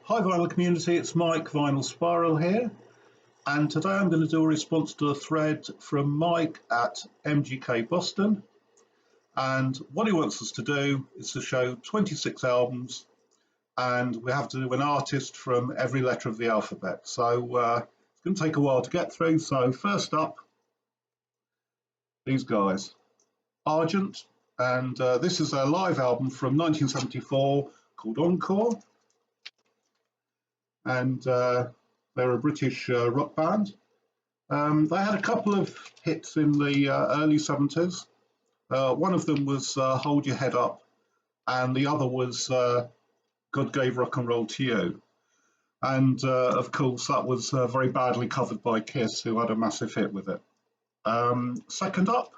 Hi Vinyl community, it's Mike Vinyl Spiral here, and today I'm going to do a response to a thread from Mike at MGK Boston, and what he wants us to do is to show 26 albums, and we have to do an artist from every letter of the alphabet, so it's going to take a while to get through. So first up, these guys, Argent, and this is a live album from 1974 called Encore. And they're a British rock band. They had a couple of hits in the early 70s. One of them was Hold Your Head Up, and the other was God Gave Rock and Roll to You. And of course, that was very badly covered by Kiss, who had a massive hit with it. Second up,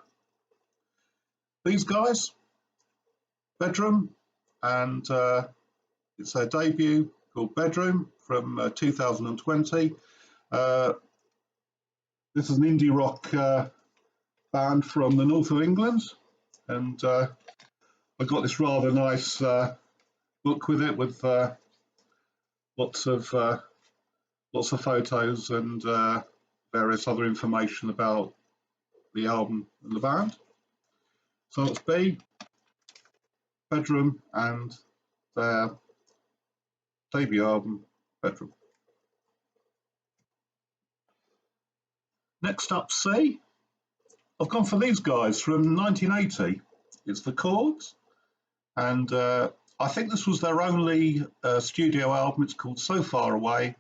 these guys, Bedroom, and it's their debut called Bedroom from 2020. This is an indie rock band from the north of England, and I got this rather nice book with it, with lots of photos and various other information about the album and the band. So it's B, Bedroom, and their debut album, Bedroom. Next up, C. I've gone for these guys from 1980. It's The Chords, and I think this was their only studio album. It's called So Far Away,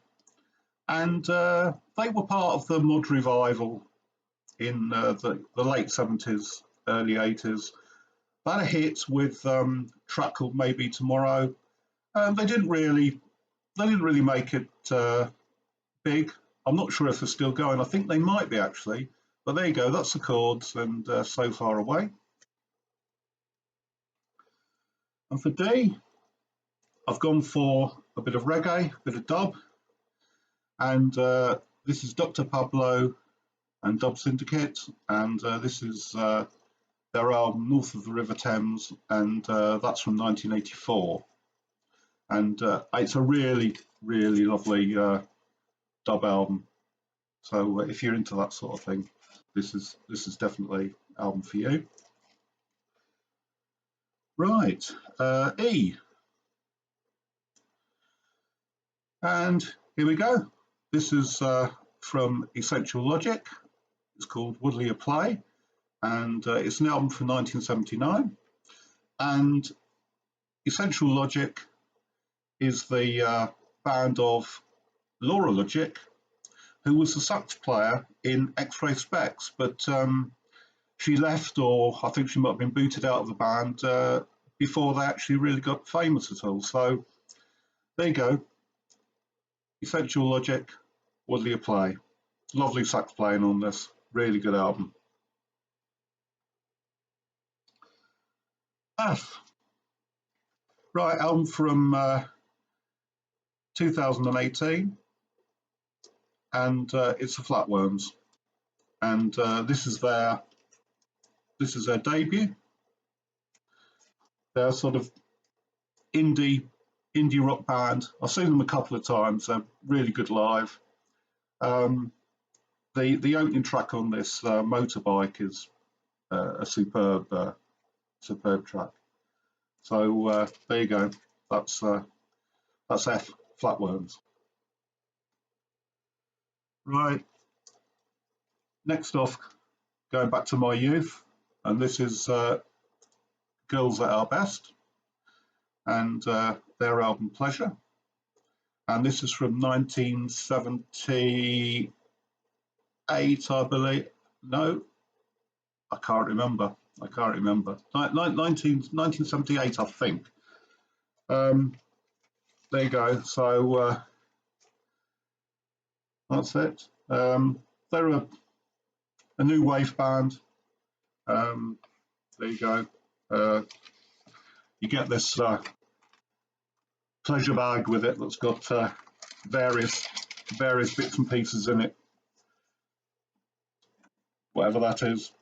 and they were part of the mod revival in the late 70s, early 80s. They had a hit with a track called Maybe Tomorrow. They didn't really make it big. I'm not sure if they're still going. I think they might be, actually. But there you go. That's The Chords and So Far Away. And for D, I've gone for a bit of reggae, a bit of dub. And this is Dr. Pablo and Dub Syndicate. And this is their album North of the River Thames. And that's from 1984. And it's a really, really lovely dub album. So if you're into that sort of thing, this is definitely an album for you. Right, E. And here we go. This is from Essential Logic. It's called Woodley a Play, and it's an album from 1979. And Essential Logic is the band of Laura Logic, who was the sax player in X-Ray Specs, but she left, or I think she might have been booted out of the band before they actually really got famous at all. So there you go, Essential Logic, Woodley a Play. Lovely sax playing on this, really good album. F. Right, album from 2018. And it's the Flatworms, and this is their debut. They're sort of indie rock band. I've seen them a couple of times. They're really good live. The opening track on this, Motorbike, is a superb track. So there you go. That's F, Flatworms. Right, next off, going back to my youth, and this is Girls at Our Best, and their album Pleasure, and this is from 1978, I believe. No, I can't remember. 1978, I think. There you go. So that's it. They're a new wave band. There you go. You get this pleasure bag with it that's got various bits and pieces in it, whatever that is.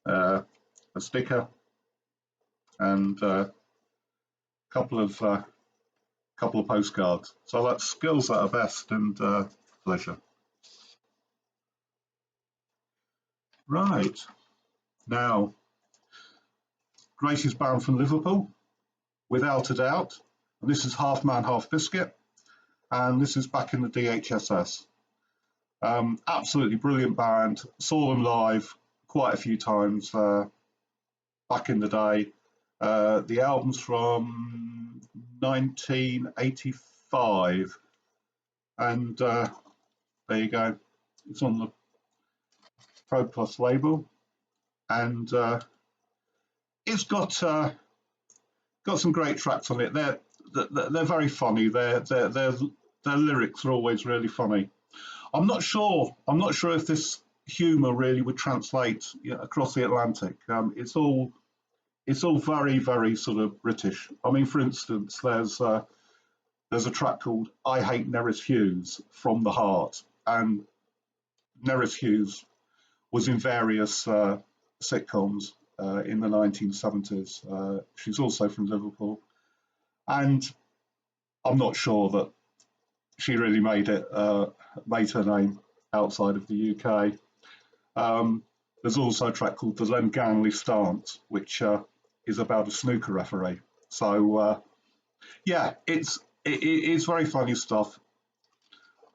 A sticker and a couple of couple of postcards. So that's skills at our best and pleasure. Right, now, greatest band from Liverpool, without a doubt. And this is Half Man, Half Biscuit. And this is back in the DHSS. Absolutely brilliant band. Saw them live quite a few times back in the day. The album's from 1985. And there you go. It's on the Pro Plus label. And it's got some great tracks on it. They're very funny. Their lyrics are always really funny. I'm not sure if this humour really would translate across the Atlantic. It's all very, very sort of British. I mean, for instance, there's a track called "I Hate Nerys Hughes" from the Heart, and Nerys Hughes was in various sitcoms in the 1970s. She's also from Liverpool, and I'm not sure that she really made her name outside of the UK. There's also a track called "The Len Stance," which is about a snooker referee. So yeah, it's very funny stuff.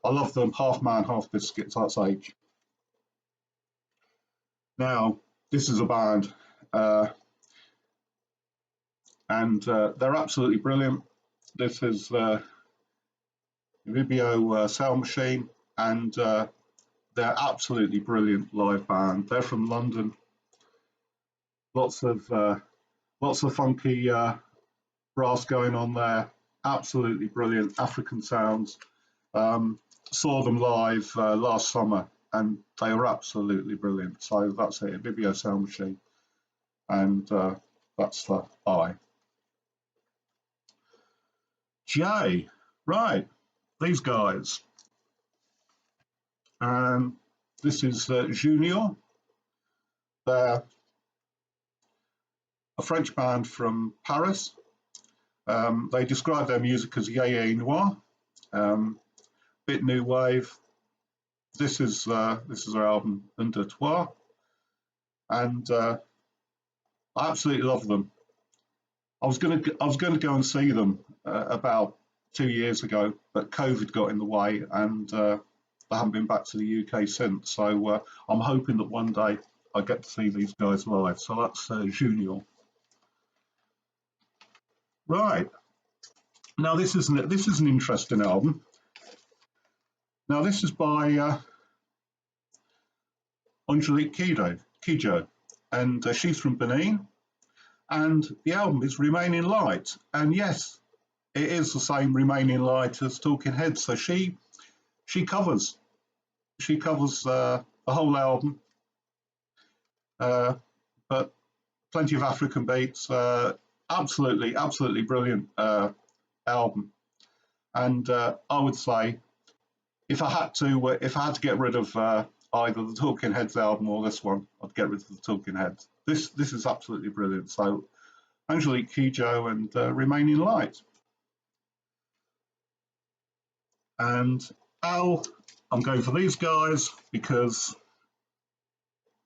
I love them. Half Man, Half Biscuits. That's H. Now, this is a band, and they're absolutely brilliant. This is Vibio Sound Machine, and they're absolutely brilliant live band. They're from London. Lots of funky brass going on there. Absolutely brilliant African sounds. Saw them live last summer, and they were absolutely brilliant. So that's it, Vibio Sound Machine, and that's the I. J, right, these guys. And this is Junior. They're a French band from Paris. They describe their music as yéyé noir, bit new wave. This is their album Un Deux Trois, and I absolutely love them. I was going to go and see them about 2 years ago, but COVID got in the way, and they haven't been back to the UK since. So I'm hoping that one day I get to see these guys live. So that's Junior. Right. Now this is an interesting album. Now this is by Angelique Kidjo, and she's from Benin. And the album is Remaining Light. And yes, it is the same Remaining Light as Talking Heads. So she covers the whole album, but plenty of African beats. Absolutely brilliant album. And I would say if I had to get rid of either the Talking Heads album or this one, I'd get rid of the Talking Heads. This is absolutely brilliant. So Angelique Kidjo and Remaining Light. And I'm going for these guys because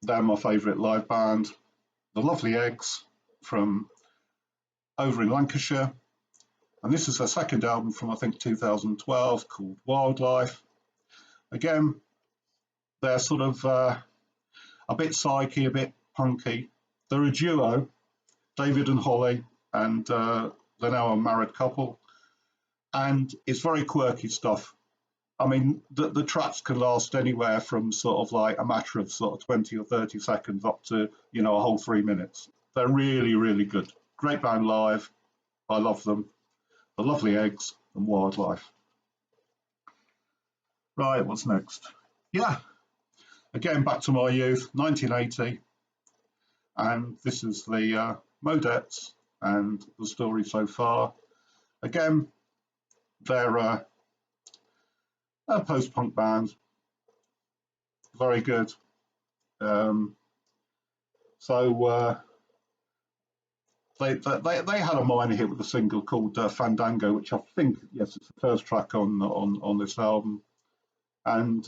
they're my favourite live band. The Lovely Eggs from over in Lancashire. And this is their second album from, I think, 2012 called Wildlife. Again, they're sort of a bit psyche, a bit punky. They're a duo, David and Holly, and they're now a married couple. And it's very quirky stuff. I mean, the tracks can last anywhere from sort of like a matter of sort of 20 or 30 seconds up to, a whole 3 minutes. They're really, really good. Great band live. I love them. The Lovely Eggs and Wildlife. Right, what's next? Yeah, again, back to my youth, 1980. And this is the Modettes and the story so far. Again, they're a post-punk band. Very good. So they had a minor hit with a single called Fandango, which I think, yes, it's the first track on this album. And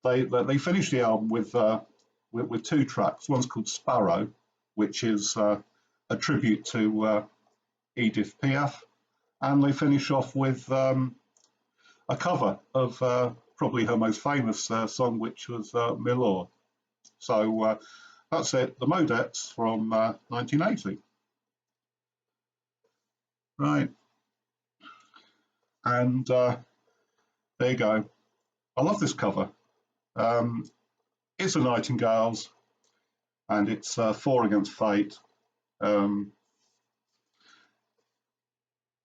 they finished the album with two tracks. One's called Sparrow, which is a tribute to Edith Piaf, and they finish off with a cover of probably her most famous song, which was Milor. So that's it, the Modettes from 1980. Right, and there you go. I love this cover. It's the Nightingales, and it's Four Against Fate.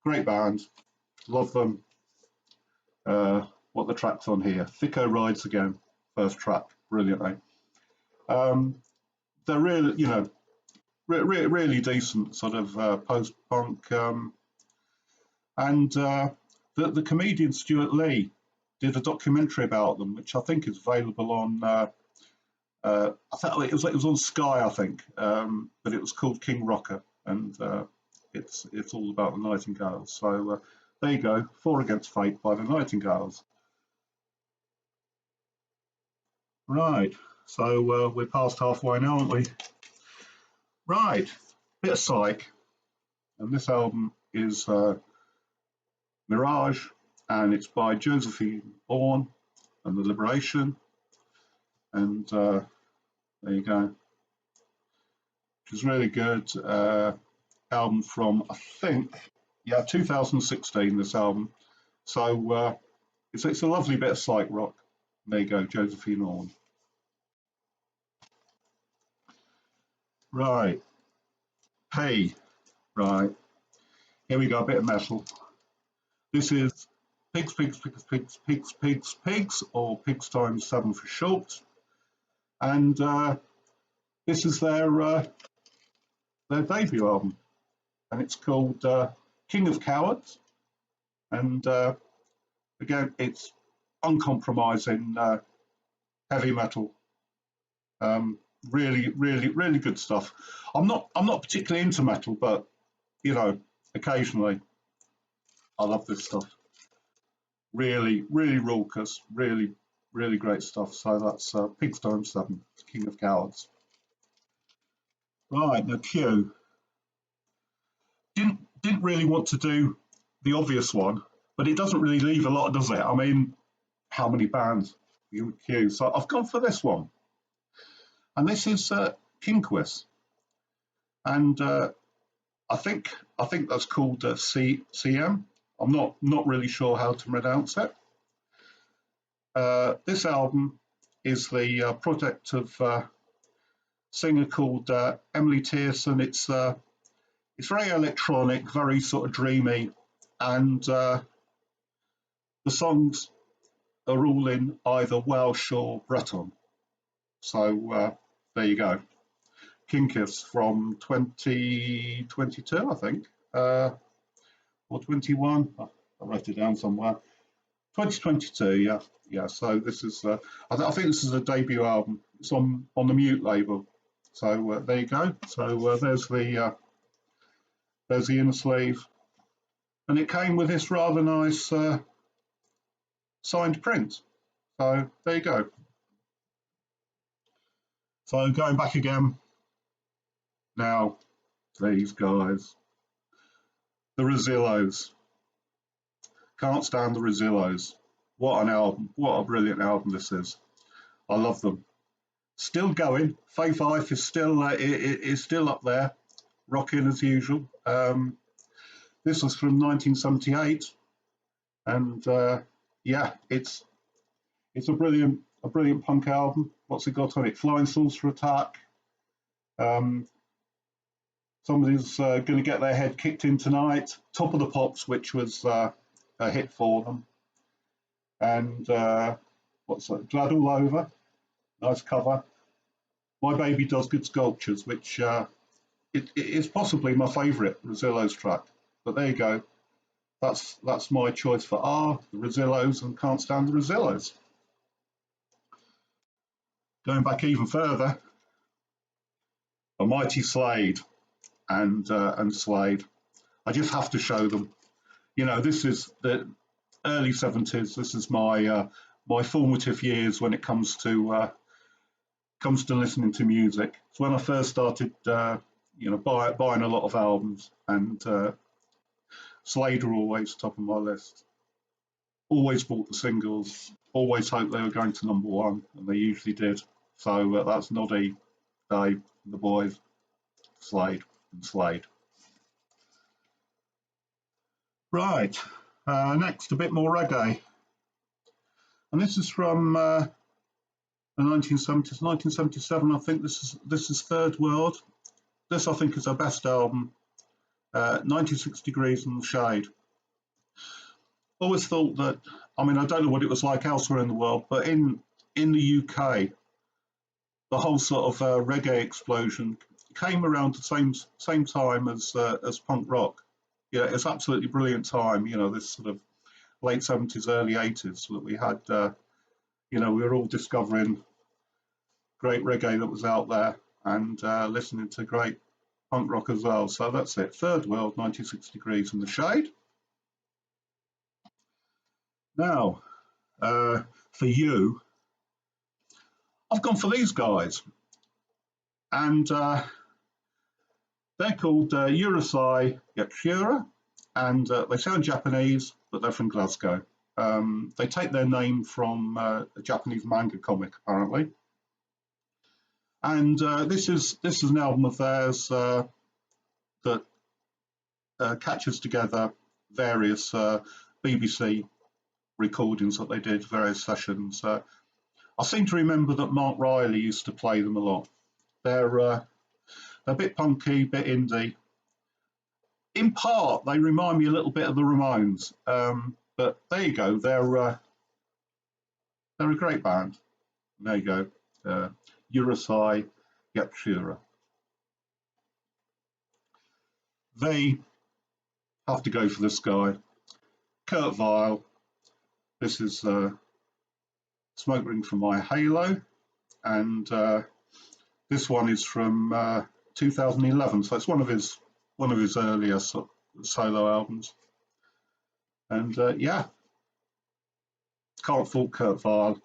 Great band, love them. What the track's on here? Thicko Rides Again, first track, brilliantly. They're really, really decent sort of post-punk. And the comedian Stuart Lee did a documentary about them, which I think is available on. I thought it was on Sky, I think, but it was called King Rocker, and it's all about the Nightingales. So there you go, Four Against Fate by the Nightingales. Right, so we're past halfway now, aren't we? Right, bit of psych, and this album is Mirage, and it's by Josephine Bourne and The Liberation, and there you go, which is really good. Album from, I think, 2016, this album. So it's a lovely bit of psych rock. There you go, Josephine Bourne. Right, hey, right, here we go, a bit of metal. This is Pigs, Pigs, Pigs, Pigs, Pigs, Pigs, Pigs, or Pigs times 7 for short. And this is their debut album, and it's called King of Cowards. And again, it's uncompromising heavy metal. Really, really, really good stuff. I'm not particularly into metal, but occasionally I love this stuff. Really, really raucous, really, really great stuff. So that's Pigs times 7, King of Cowards. Right, now Q. Didn't really want to do the obvious one, but it doesn't really leave a lot, does it? I mean, how many bands you would queue? So I've gone for this one, and this is Kinquist, and I think that's called CM. I'm not really sure how to pronounce it. This album is the project of a singer called Emily Tierson. It's very electronic, very sort of dreamy, and the songs are all in either Welsh or Breton. So there you go. Kinquist from 2022, I think, or 21. I wrote it down somewhere. 2022, yeah. So this is, I think this is a debut album. It's on the Mute label. So there you go. So there's the inner sleeve, and it came with this rather nice signed print. So there you go. So going back again now, these guys, the Rosillos. Can't stand the Rosillos. What an album! What a brilliant album this is. I love them. Still going. Faith Life is still up there, rocking as usual. This was from 1978, and it's a brilliant punk album. What's it got on it? Flying Saucer Attack. Somebody's going to get their head kicked in tonight. Top of the Pops, which was a hit for them. And what's that? Glad All Over. Nice cover. My Baby Does Good Sculptures, which it is possibly my favourite Rosillos track. But there you go. That's my choice for the Rosillos, and Can't Stand the Rosillos. Going back even further, A Mighty Slade. and Slade. I just have to show them. You know, this is the early 70s. This is my formative years when it comes to listening to music. It's when I first started, buying a lot of albums, and Slade were always top of my list. Always bought the singles. Always hoped they were going to number one, and they usually did. So that's Noddy, Dave, the boys, Slade, and Slade. Right. Next, a bit more reggae, and this is from the 1970s, 1977. I think this is Third World. This I think is her best album. 96 Degrees in the Shade. Always thought that, I mean, I don't know what it was like elsewhere in the world, but in the UK, the whole sort of reggae explosion came around the same time as punk rock. Yeah, it's absolutely brilliant time. You know, this sort of late 70s, early 80s that we had. We were all discovering great reggae that was out there, and listening to great punk rock as well. So that's it. Third World, 96 Degrees in the Shade. Now, for you, I've gone for these guys, and they're called Urusei Yatsura, and they sound Japanese, but they're from Glasgow. They take their name from a Japanese manga comic, apparently. And this is an album of theirs that catches together various BBC recordings that they did, various sessions. I seem to remember that Mark Riley used to play them a lot. They're a bit punky, bit indie. In part, they remind me a little bit of the Ramones, but there you go. They're a great band. There you go. Urusei Yatsura. They have to go for this guy, Kurt Vile. This is Smoke Ring for My Halo, and this one is from 2011. So it's one of his earlier solo albums. And yeah, can't fault Kurt Vile.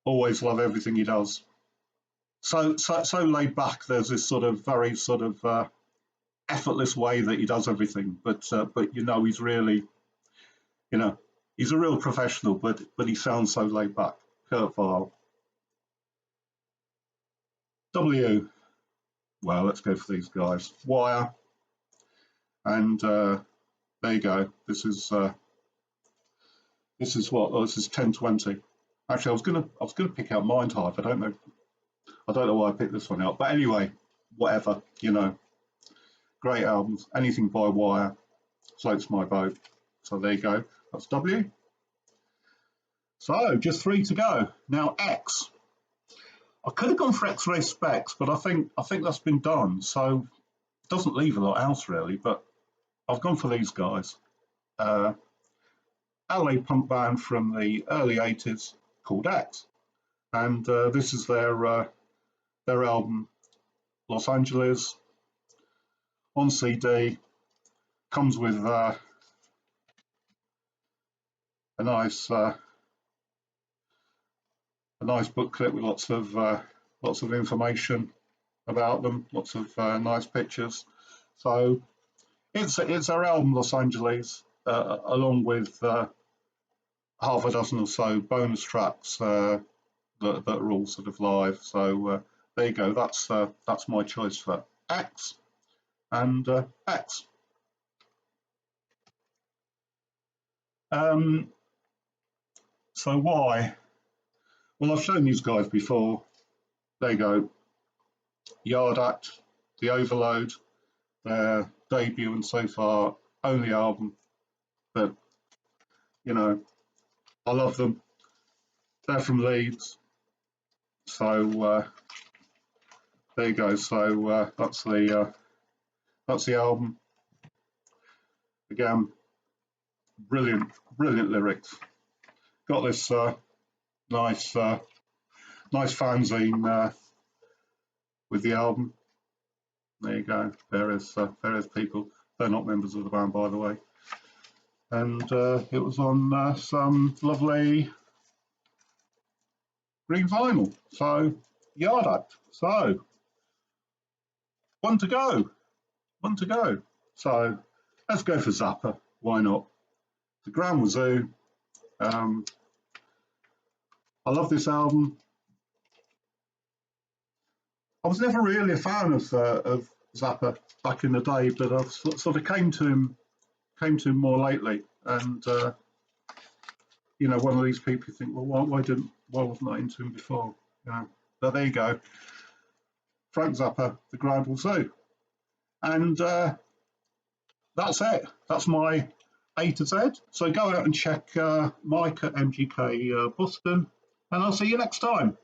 Always love everything he does. So laid back. There's this sort of very sort of effortless way that he does everything. But he's really, he's a real professional. But he sounds so laid back. Kurt Vile. W. Well, let's go for these guys. Wire. And there you go. This is what? Oh, this is 1020. Actually, I was gonna pick out Mind Hive. I don't know why I picked this one out. But anyway, whatever. Great albums. Anything by Wire floats my boat. So there you go. That's W. So just 3 to go. Now X. I could have gone for X-Ray Specs, but I think that's been done. So it doesn't leave a lot else really. But I've gone for these guys. LA punk band from the early 80s called X, and this is their album Los Angeles on CD. Comes with a nice booklet with lots of information about them, lots of nice pictures. So it's our album Los Angeles, along with half a dozen or so bonus tracks that are all sort of live. So there you go. That's my choice for X and X. So why? Well, I've shown these guys before. There you go. Yard Act, The Overload, their debut and so far only album. But I love them. They're from Leeds. So there you go. So that's the album. Again, brilliant lyrics. Got this nice fanzine with the album. There you go. Various people. They're not members of the band, by the way. And it was on some lovely green vinyl. So, Yard Act. So, one to go. One to go. So, let's go for Zappa. Why not? The Grand Wazoo. I love this album. I was never really a fan of Zappa back in the day, but I've sort of came to him more lately. And one of these people you think, well, why wasn't I into him before? But there you go, Frank Zappa, the Grand Wazoo, and that's it. That's my A to Z. So go out and check Mike at MGK Boston, and I'll see you next time.